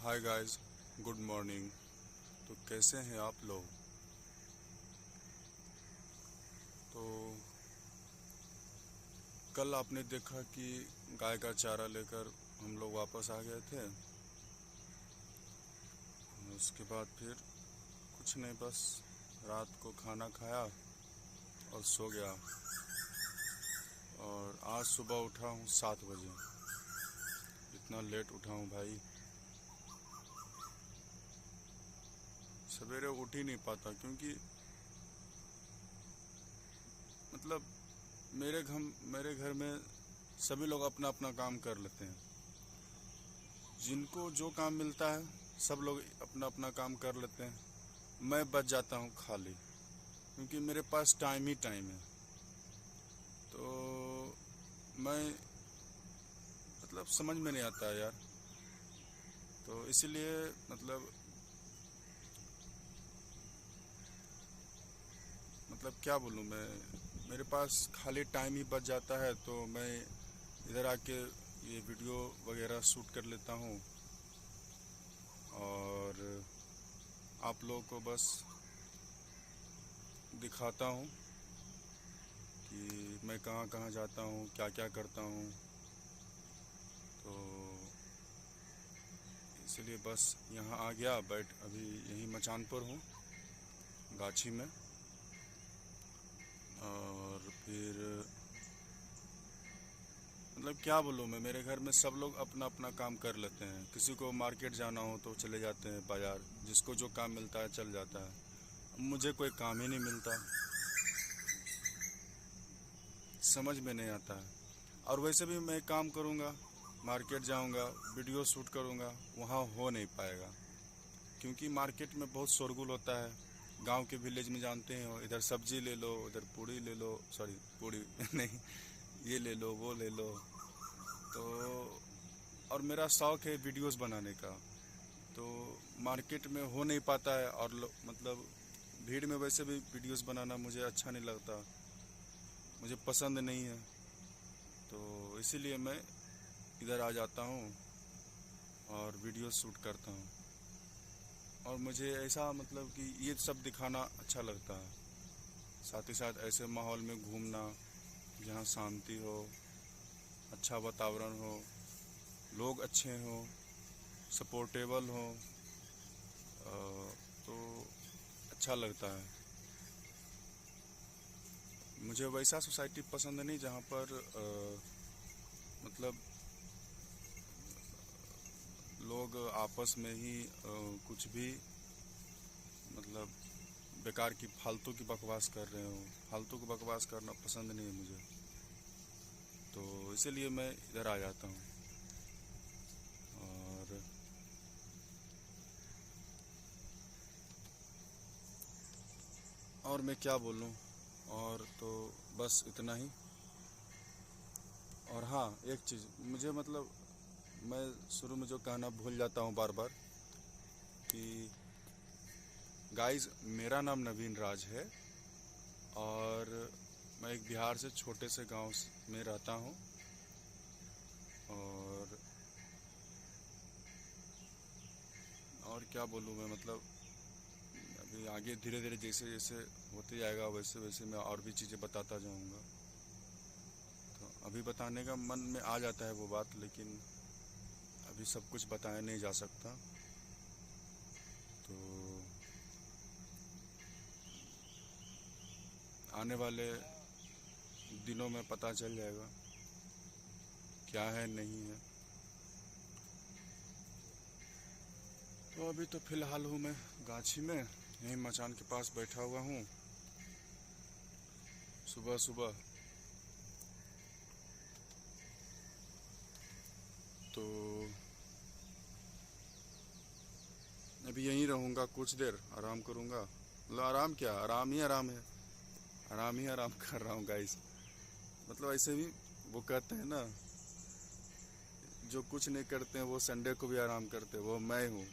Hi guys, good morning. तो कैसे हैं आप लोग? तो कल आपने देखा कि गाय का चारा लेकर हम लोग वापस आ गए थे। उसके बाद फिर कुछ नहीं, बस रात को खाना खाया और सो गया। और आज सुबह उठा हूँ 7 बजे। इतना लेट उठा हूँ भाई, सवेरे उठ ही नहीं पाता क्योंकि मतलब मेरे घर में सभी लोग अपना अपना काम कर लेते हैं। जिनको जो काम मिलता है सब लोग अपना अपना काम कर लेते हैं। मैं बच जाता हूँ खाली, क्योंकि मेरे पास टाइम ही टाइम है। तो मैं समझ में नहीं आता है यार। तो इसलिए क्या बोलूँ मैं, मेरे पास खाली टाइम ही बच जाता है तो मैं इधर आके ये वीडियो वगैरह शूट कर लेता हूँ और आप लोगों को बस दिखाता हूँ कि मैं कहाँ कहाँ जाता हूँ, क्या क्या करता हूँ। तो इसलिए बस यहाँ आ गया, अभी यहीं मचान पर हूँ, गाछी में। और फिर क्या बोलूँ मैं, मेरे घर में सब लोग अपना अपना काम कर लेते हैं। किसी को मार्केट जाना हो तो चले जाते हैं बाज़ार, जिसको जो काम मिलता है चल जाता है। मुझे कोई काम ही नहीं मिलता, समझ में नहीं आता है। और वैसे भी मैं काम करूँगा, मार्केट जाऊँगा, वीडियो शूट करूँगा, वहाँ हो नहीं पाएगा क्योंकि मार्केट में बहुत शोरगुल होता है। गांव के विलेज में जानते हो, इधर सब्जी ले लो, उधर पूड़ी ले लो, सॉरी पूड़ी नहीं, ये ले लो, वो ले लो। तो और मेरा शौक़ है वीडियोस बनाने का, तो मार्केट में हो नहीं पाता है। और भीड़ में वैसे भी वीडियोस बनाना मुझे अच्छा नहीं लगता, मुझे पसंद नहीं है। तो इसीलिए मैं इधर आ जाता हूँ और वीडियो शूट करता हूँ। और मुझे ऐसा कि ये सब दिखाना अच्छा लगता है। साथ ही साथ ऐसे माहौल में घूमना जहाँ शांति हो, अच्छा वातावरण हो, लोग अच्छे हों, सपोर्टेबल हों, तो अच्छा लगता है। मुझे वैसा सोसाइटी पसंद नहीं जहाँ पर मतलब लोग आपस में ही कुछ भी मतलब बेकार की फालतू की बकवास कर रहे हो। फालतू की बकवास करना पसंद नहीं है मुझे, तो इसीलिए मैं इधर आ जाता हूँ। और मैं क्या बोलूँ, और तो बस इतना ही। और हाँ, एक चीज़ मुझे मैं शुरू में जो कहना भूल जाता हूँ बार बार कि गाइस, मेरा नाम नवीन राज है और मैं एक बिहार से छोटे से गांव में रहता हूँ। और क्या बोलूँ मैं, अभी आगे धीरे धीरे जैसे जैसे होते जाएगा वैसे वैसे मैं और भी चीज़ें बताता जाऊँगा। तो अभी बताने का मन में आ जाता है वो बात, लेकिन अभी सब कुछ बताया नहीं जा सकता। तो आने वाले दिनों में पता चल जाएगा क्या है नहीं है। तो अभी तो फ़िलहाल हूँ मैं गाछी में, यहीं मचान के पास बैठा हुआ हूँ सुबह सुबह। तो अभी यहीं रहूँगा, कुछ देर आराम करूँगा। आराम क्या, आराम ही आराम है, आराम ही आराम कर रहा हूँ गाइस। ऐसे भी वो कहते हैं ना, जो कुछ नहीं करते हैं वो संडे को भी आराम करते हैं, वो मैं हूँ।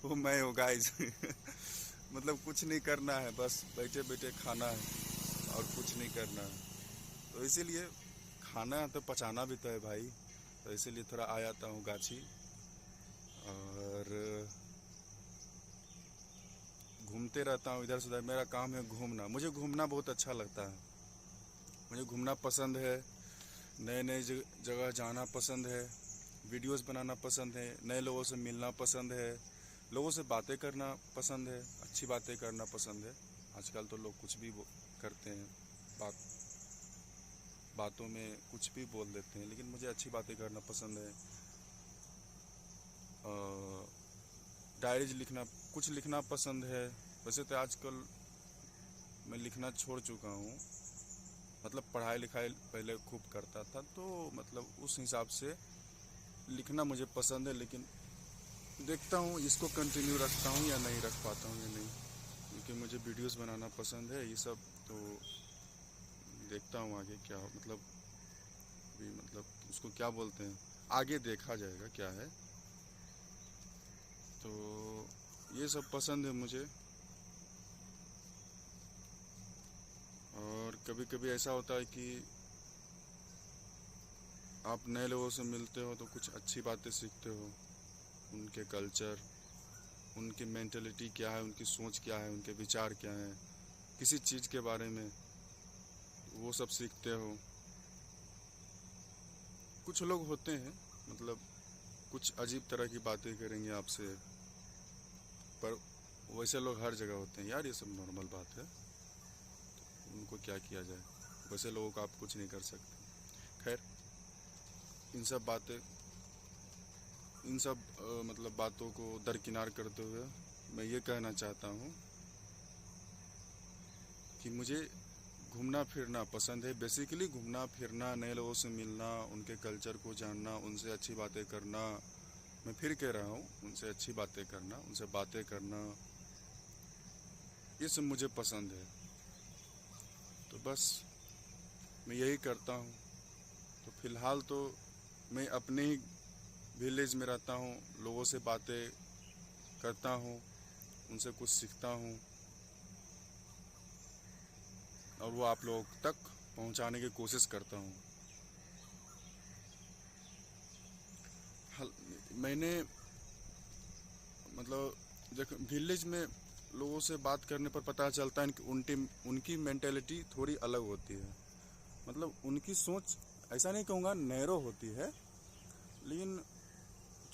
वो मैं हूँ गाइस। कुछ नहीं करना है, बस बैठे बैठे खाना है और कुछ नहीं करना है। तो इसीलिए खाना है तो पचाना भी तो है भाई, तो इसीलिए थोड़ा आ जाता हूँ गाछी और घूमते रहता हूँ इधर से उधर। मेरा काम है घूमना, मुझे घूमना बहुत अच्छा लगता है। मुझे घूमना पसंद है, नए नए जगह जाना पसंद है, वीडियोस बनाना पसंद है, नए लोगों से मिलना पसंद है, लोगों से बातें करना पसंद है, अच्छी बातें करना पसंद है। आजकल तो लोग कुछ भी करते हैं, बातों में कुछ भी बोल देते हैं, लेकिन मुझे अच्छी बातें करना पसंद है। डायरीज लिखना, कुछ लिखना पसंद है। वैसे तो आजकल मैं लिखना छोड़ चुका हूँ, मतलब पढ़ाई लिखाई पहले खूब करता था, तो मतलब उस हिसाब से लिखना मुझे पसंद है। लेकिन देखता हूँ इसको कंटिन्यू रखता हूँ या नहीं रख पाता हूँ या नहीं, क्योंकि मुझे वीडियोस बनाना पसंद है ये सब। तो देखता हूँ आगे क्या मतलब भी, मतलब उसको क्या बोलते हैं, आगे देखा जाएगा क्या है। तो ये सब पसंद है मुझे। और कभी कभी ऐसा होता है कि आप नए लोगों से मिलते हो तो कुछ अच्छी बातें सीखते हो, उनके कल्चर, उनकी मेंटलिटी क्या है, उनकी सोच क्या है, उनके विचार क्या हैं किसी चीज़ के बारे में, वो सब सीखते हो। कुछ लोग होते हैं मतलब कुछ अजीब तरह की बातें करेंगे आपसे, पर वैसे लोग हर जगह होते हैं यार, ये सब नॉर्मल बात है, उनको क्या किया जाए, वैसे लोगों को आप कुछ नहीं कर सकते। खैर, इन सब मतलब बातों को दरकिनार करते हुए मैं ये कहना चाहता हूँ कि मुझे घूमना फिरना पसंद है। बेसिकली घूमना फिरना, नए लोगों से मिलना, उनके कल्चर को जानना, उनसे अच्छी बातें करना। मैं फिर कह रहा हूँ, उनसे अच्छी बातें करना, उनसे बातें करना, ये सब मुझे पसंद है। तो बस मैं यही करता हूँ। तो फिलहाल तो मैं अपने ही विलेज में रहता हूँ, लोगों से बातें करता हूँ, उनसे कुछ सीखता हूँ और वो आप लोगों तक पहुँचाने की कोशिश करता हूँ। मैंने मतलब देख, विलेज में लोगों से बात करने पर पता चलता है कि उनकी मेंटेलिटी थोड़ी अलग होती है। मतलब उनकी सोच, ऐसा नहीं कहूँगा नैरो होती है, लेकिन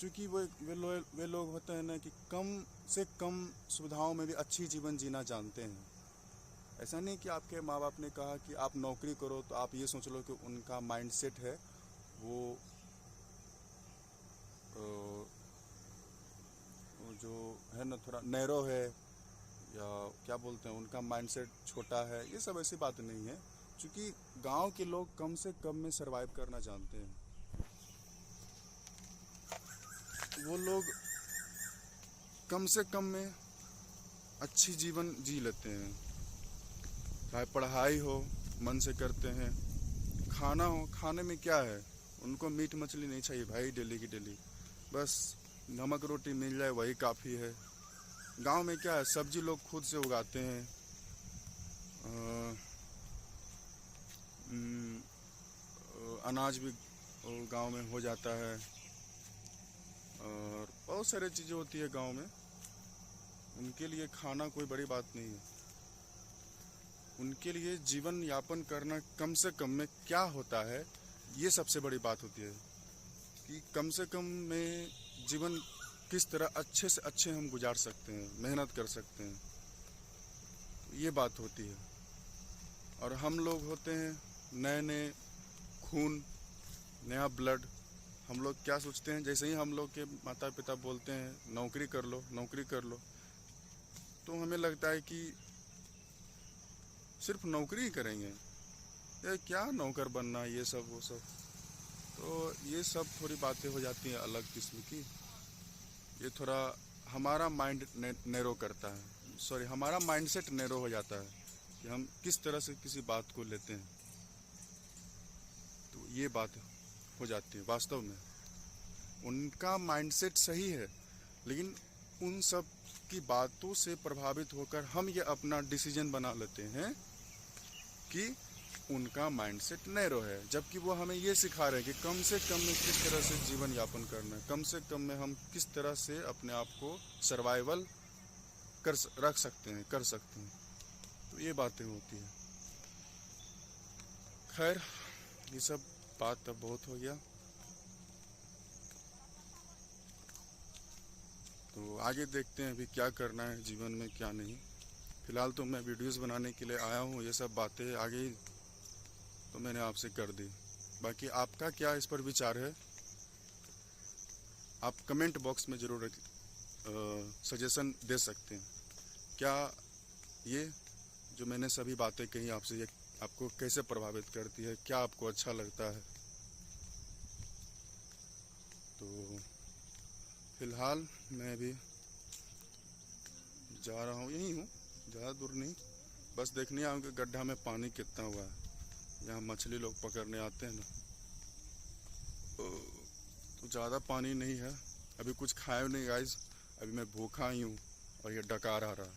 चूँकि वे लोग होते हैं ना कि कम से कम सुविधाओं में भी अच्छी जीवन जीना जानते हैं। ऐसा नहीं कि आपके माँ बाप ने कहा कि आप नौकरी करो तो आप ये सोच लो कि उनका माइंडसेट है वो जो है ना थोड़ा नैरो है, या क्या बोलते हैं उनका माइंडसेट छोटा है। ये सब ऐसी बात नहीं है, क्योंकि गांव के लोग कम से कम में सरवाइव करना जानते हैं। वो लोग कम से कम में अच्छी जीवन जी लेते हैं। चाहे पढ़ाई हो मन से करते हैं, खाना हो, खाने में क्या है, उनको मीट मछली नहीं चाहिए भाई डेली की डेली, बस नमक रोटी मिल जाए वही काफ़ी है। गांव में क्या है, सब्जी लोग खुद से उगाते हैं, अनाज भी गांव में हो जाता है, और बहुत सारी चीज़ें होती है गांव में। उनके लिए खाना कोई बड़ी बात नहीं है। उनके लिए जीवन यापन करना कम से कम में क्या होता है, ये सबसे बड़ी बात होती है कि कम से कम में जीवन किस तरह अच्छे से अच्छे हम गुजार सकते हैं, मेहनत कर सकते हैं, तो ये बात होती है। और हम लोग होते हैं नए नए खून, नया ब्लड। हम लोग क्या सोचते हैं, जैसे ही हम लोग के माता पिता बोलते हैं नौकरी कर लो नौकरी कर लो, तो हमें लगता है कि सिर्फ नौकरी ही करेंगे, ये क्या नौकर बनना, ये सब वो सब। तो ये सब थोड़ी बातें हो जाती हैं अलग किस्म की। ये थोड़ा हमारा माइंड नैरो करता है, सॉरी हमारा माइंडसेट नैरो हो जाता है कि हम किस तरह से किसी बात को लेते हैं। तो ये बात हो जाती है। वास्तव में उनका माइंडसेट सही है, लेकिन उन सब की बातों से प्रभावित होकर हम ये अपना डिसीजन बना लेते हैं कि उनका माइंडसेट नैरो है, जबकि वो हमें ये सिखा रहे हैं कि कम से कम में किस तरह से जीवन यापन करना है, कम से कम में हम किस तरह से अपने आप को सर्वाइवल रख सकते हैं, कर सकते हैं। तो ये बातें होती हैं। खैर, ये सब बात अब बहुत हो गया, तो आगे देखते हैं अभी क्या करना है जीवन में, क्या नहीं। फिलहाल तो मैं वीडियोस बनाने के लिए आया हूँ, ये सब बातें आ गई तो मैंने आपसे कर दी। बाकी आपका क्या इस पर विचार है, आप कमेंट बॉक्स में ज़रूर सजेशन दे सकते हैं। क्या ये जो मैंने सभी बातें कही आपसे, ये आपको कैसे प्रभावित करती है, क्या आपको अच्छा लगता है। तो फिलहाल मैं अभी जा रहा हूँ, यहीं हूँ, ज़्यादा दूर नहीं, बस देखने आऊँ कि गड्ढा में पानी कितना हुआ है। यहाँ मछली लोग पकड़ने आते हैं ना, तो ज़्यादा पानी नहीं है। अभी कुछ खाया नहीं गाइस, अभी मैं भूखा ही हूँ और ये डकार आ रहा है,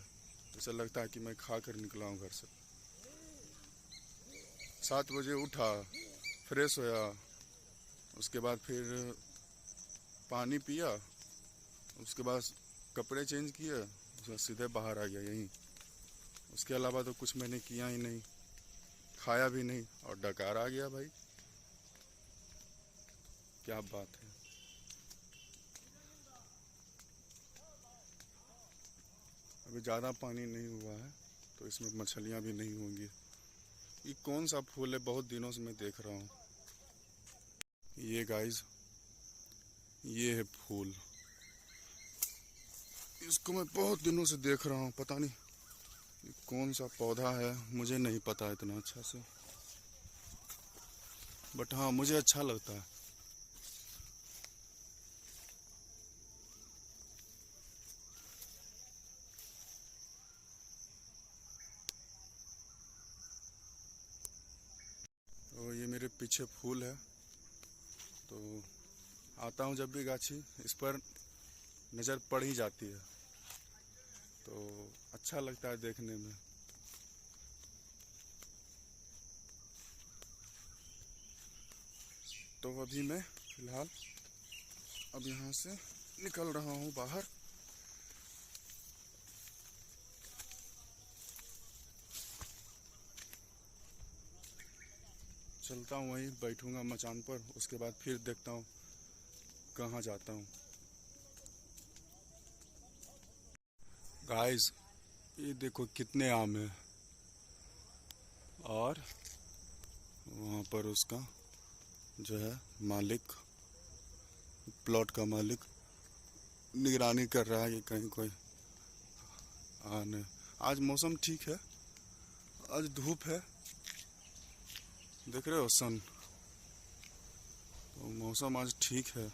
ऐसा लगता है कि मैं खा कर निकला हूँ घर से। 7 बजे उठा, फ्रेश होया, उसके बाद फिर पानी पिया, उसके बाद कपड़े चेंज किए, उसके सीधे बाहर आ गया यहीं। उसके अलावा तो कुछ मैंने किया ही नहीं, खाया भी नहीं और डकार आ गया भाई, क्या बात है। अभी ज़्यादा पानी नहीं हुआ है तो इसमें मछलियाँ भी नहीं होंगी। ये कौन सा फूल है, बहुत दिनों से मैं देख रहा हूँ। ये गाइस, ये है फूल, इसको मैं बहुत दिनों से देख रहा हूँ, पता नहीं ये कौन सा पौधा है, मुझे नहीं पता इतना अच्छा से, बट हाँ मुझे अच्छा लगता है। तो ये मेरे पीछे फूल है, तो आता हूँ जब भी गाछी, इस पर नज़र पड़ ही जाती है, तो अच्छा लगता है देखने में। तो अभी मैं फिलहाल अब यहाँ से निकल रहा हूँ बाहर। चलता हूँ, वहीं बैठूंगा मचान पर, उसके बाद फिर देखता हूँ कहाँ जाता हूँ। गाइस, ये देखो कितने आम हैं, और वहाँ पर उसका जो है मालिक, प्लॉट का मालिक निगरानी कर रहा है कि कहीं कोई आने। आज मौसम ठीक है, आज धूप है, देख रहे हो सन, तो मौसम आज ठीक है।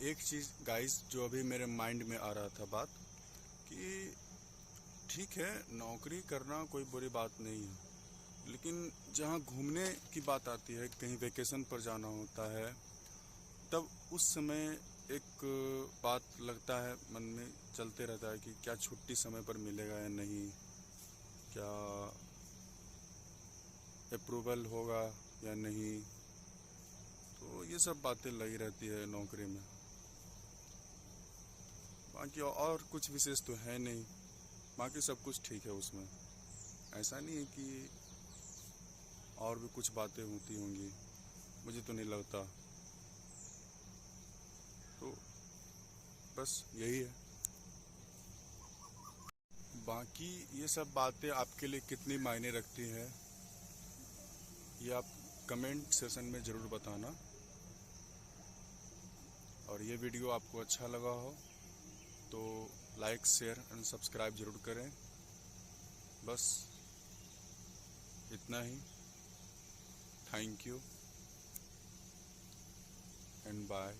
एक चीज़ गाइस जो अभी मेरे माइंड में आ रहा था बात, कि ठीक है नौकरी करना कोई बुरी बात नहीं है, लेकिन जहाँ घूमने की बात आती है, कहीं वेकेशन पर जाना होता है, तब उस समय एक बात लगता है, मन में चलते रहता है कि क्या छुट्टी समय पर मिलेगा या नहीं, क्या अप्रूवल होगा या नहीं। तो ये सब बातें लगी रहती है नौकरी में। बाकी और कुछ विशेष तो है नहीं, बाकी सब कुछ ठीक है उसमें, ऐसा नहीं है कि और भी कुछ बातें होती होंगी, मुझे तो नहीं लगता। तो बस यही है। बाकी ये सब बातें आपके लिए कितनी मायने रखती हैं, ये आप कमेंट सेशन में ज़रूर बताना। और ये वीडियो आपको अच्छा लगा हो तो लाइक, शेयर एंड सब्सक्राइब ज़रूर करें। बस इतना ही। Thank you and bye.